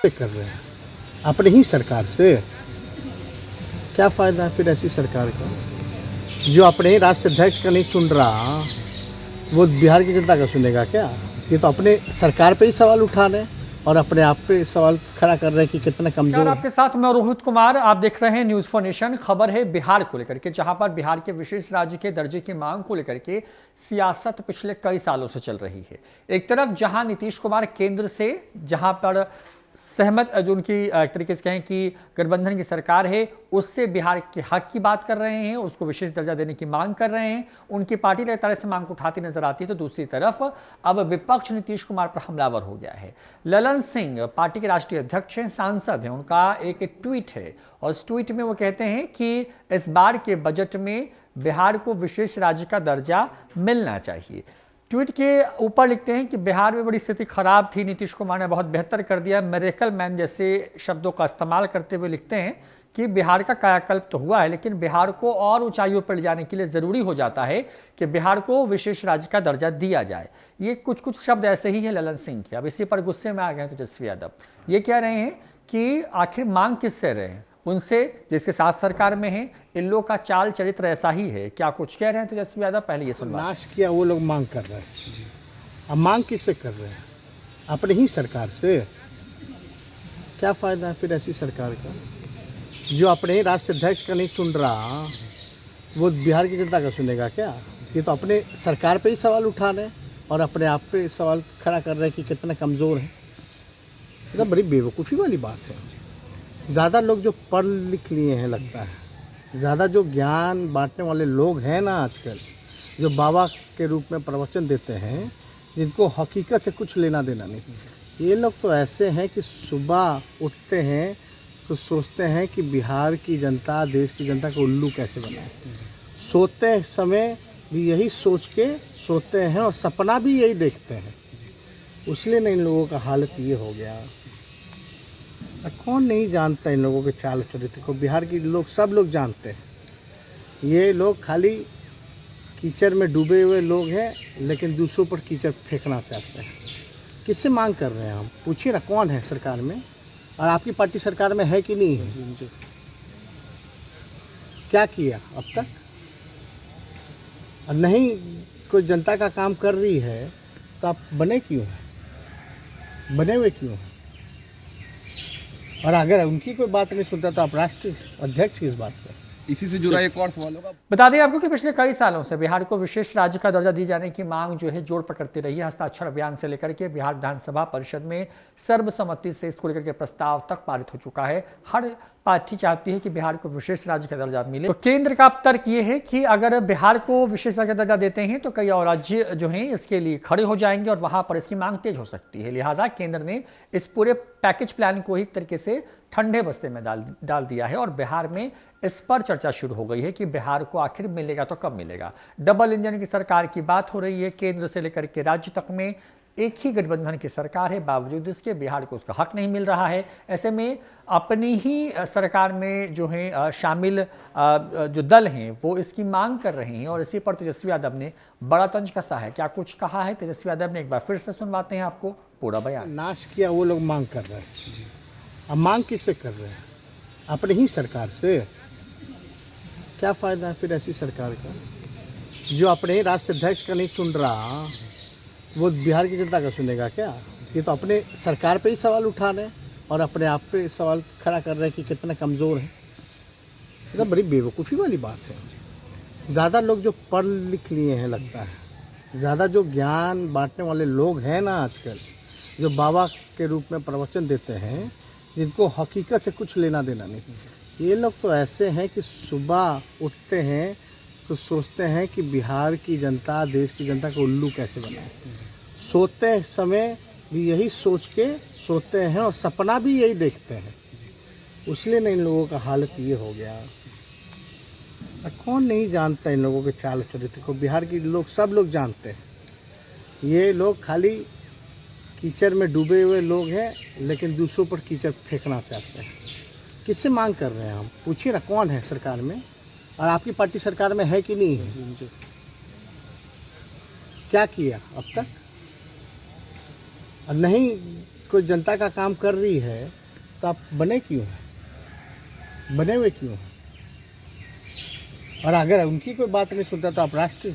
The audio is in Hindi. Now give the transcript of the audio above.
कर रहे हैं अपनी ही सरकार से। क्या फ़ायदा है फिर ऐसी सरकार का जो अपने ही राष्ट्राध्यक्ष का नहीं सुन रहा, वो बिहार की जनता का सुनेगा क्या? ये तो अपने सरकार पे ही सवाल उठा रहे हैं और अपने आप पे सवाल खड़ा कर रहे हैं कि कितना कमजोर है। आपके साथ मैं रोहित कुमार, आप देख रहे हैं न्यूज फॉर नेशन। खबर है बिहार को लेकर के, जहां पर बिहार के विशेष राज्य के दर्जे की मांग को लेकर के सियासत पिछले कई सालों से चल रही है। एक तरफ जहां नीतीश कुमार केंद्र से जहां पर सहमत, जो उनकी एक तरीके से कहें कि गठबंधन की सरकार है, उससे बिहार के हक की बात कर रहे हैं, उसको विशेष दर्जा देने की मांग कर रहे हैं, उनकी पार्टी लगातार से मांग उठाती नजर आती है। तो दूसरी तरफ अब विपक्ष नीतीश कुमार पर हमलावर हो गया है। ललन सिंह पार्टी के राष्ट्रीय अध्यक्ष हैं, सांसद हैं, उनका एक ट्वीट है और इस ट्वीट में वो कहते हैं कि इस बार के बजट में बिहार को विशेष राज्य का दर्जा मिलना चाहिए। ट्वीट के ऊपर लिखते हैं कि बिहार में बड़ी स्थिति खराब थी, नीतीश कुमार ने बहुत बेहतर कर दिया। मिरेकल मैन जैसे शब्दों का इस्तेमाल करते हुए लिखते हैं कि बिहार का कायाकल्प तो हुआ है, लेकिन बिहार को और ऊंचाइयों पर ले जाने के लिए जरूरी हो जाता है कि बिहार को विशेष राज्य का दर्जा दिया जाए। ये कुछ शब्द ऐसे ही है ललन सिंह के। अब इसी पर गुस्से में आ गए तेजस्वी यादव। ये कह रहे हैं कि आखिर मांग किससे रहे हैं? उनसे जिसके साथ सरकार में है। इन लोग का चाल चरित्र ऐसा ही है। क्या कुछ कह रहे हैं तेजस्वी यादव, पहले ये सुनवा। नाश किया वो लोग मांग कर रहे हैं। अब मांग किससे कर रहे हैं? अपनी ही सरकार से। क्या फ़ायदा है फिर ऐसी सरकार का जो अपने ही राष्ट्राध्यक्ष का नहीं सुन रहा, वो बिहार की जनता का सुनेगा क्या? ये तो अपने सरकार पे ही सवाल उठा रहे हैं और अपने आप पे सवाल खड़ा कर रहे हैं कि कितना कमज़ोर है। ये तो बड़ी बेवकूफ़ी वाली बात है। ज़्यादा लोग जो पढ़ लिख लिए हैं, लगता है ज़्यादा जो ज्ञान बांटने वाले लोग हैं ना आजकल, जो बाबा के रूप में प्रवचन देते हैं, जिनको हकीकत से कुछ लेना देना नहीं, ये लोग तो ऐसे हैं कि सुबह उठते हैं तो सोचते हैं कि बिहार की जनता, देश की जनता को उल्लू कैसे बनाए। सोते समय भी यही सोच के सोते हैं और सपना भी यही देखते हैं। इसलिए ना इन लोगों का हालत ये हो गया। कौन नहीं जानता इन लोगों के चाल चरित्र को? बिहार के लोग, सब लोग जानते हैं। ये लोग खाली कीचड़ में डूबे हुए लोग हैं, लेकिन दूसरों पर कीचड़ फेंकना चाहते हैं। किससे मांग कर रहे हैं हम? पूछिए ना, कौन है सरकार में? और आपकी पार्टी सरकार में है कि नहीं है? क्या किया अब तक? और नहीं कोई जनता का काम कर रही है तो आप बने क्यों हैं? बने हुए क्यों हैं? और अगर उनकी कोई बात नहीं सुनता तो आप राष्ट्रीय अध्यक्ष किस बात पर? इसी से जुड़ा एक और सवाल होगा। बता दें आपको कि पिछले कई सालों से बिहार को विशेष राज्य का दर्जा दिए जाने की मांग जो है जोर पकड़ती रही है। हस्ताक्षर अभियान से लेकर के बिहार विधानसभा परिषद में सर्वसम्मति से इसको लेकर के प्रस्ताव तक पारित हो चुका है। हर पार्टी चाहती है कि बिहार को विशेष राज्य का दर्जा मिले। तो केंद्र का अब तर्क ये है कि अगर बिहार को विशेष राज्य का दर्जा देते हैं तो कई और राज्य जो हैं इसके लिए खड़े हो जाएंगे और वहां पर इसकी मांग तेज हो सकती है। लिहाजा केंद्र ने इस पूरे पैकेज प्लान को एक तरीके से ठंडे बस्ते में डाल दिया है और बिहार में इस पर चर्चा शुरू हो गई है कि बिहार को आखिर मिलेगा तो कब मिलेगा। डबल इंजन की सरकार की बात हो रही है, केंद्र से लेकर के राज्य तक में एक ही गठबंधन की सरकार है, बावजूद इसके बिहार को उसका हक नहीं मिल रहा है। ऐसे में अपनी ही सरकार में जो है शामिल जो दल हैं वो इसकी मांग कर रहे हैं और इसी पर तेजस्वी यादव ने बड़ा तंज कसा है। क्या कुछ कहा है तेजस्वी यादव ने, एक बार फिर से सुनवाते हैं आपको पूरा बयान। नाश किया वो लोग मांग कर रहे हैं। अब मांग किससे कर रहे हैं? अपनी ही सरकार से। क्या फ़ायदा है फिर ऐसी सरकार का जो अपने ही राष्ट्राध्यक्ष का नहीं सुन रहा, वो बिहार की जनता का सुनेगा क्या? ये तो अपने सरकार पे ही सवाल उठा रहे हैं और अपने आप पे सवाल खड़ा कर रहे हैं कि कितना कमज़ोर है। ये तो बड़ी बेवकूफ़ी वाली बात है। ज़्यादा लोग जो पढ़ लिख लिए हैं, लगता है ज़्यादा जो ज्ञान बांटने वाले लोग हैं ना आजकल, जो बाबा के रूप में प्रवचन देते हैं, जिनको हकीकत से कुछ लेना देना नहीं, ये लोग तो ऐसे हैं कि सुबह उठते हैं तो सोचते हैं कि बिहार की जनता, देश की जनता को उल्लू कैसे बनाए। सोते समय भी यही सोच के सोते हैं और सपना भी यही देखते हैं। इसलिए ना इन लोगों का हालत ये हो गया। कौन नहीं जानता इन लोगों के चाल चरित्र को? बिहार के लोग, सब लोग जानते हैं। ये लोग खाली कीचड़ में डूबे हुए लोग हैं, लेकिन दूसरों पर कीचड़ फेंकना चाहते हैं। किससे मांग कर रहे हैं हम? पूछिए ना, कौन है सरकार में? और आपकी पार्टी सरकार में है कि नहीं है? क्या किया अब तक? और नहीं कोई जनता का काम कर रही है तो आप बने क्यों हैं, बने हुए क्यों हैं? और अगर उनकी कोई बात नहीं सुनता तो आप राष्ट्रीय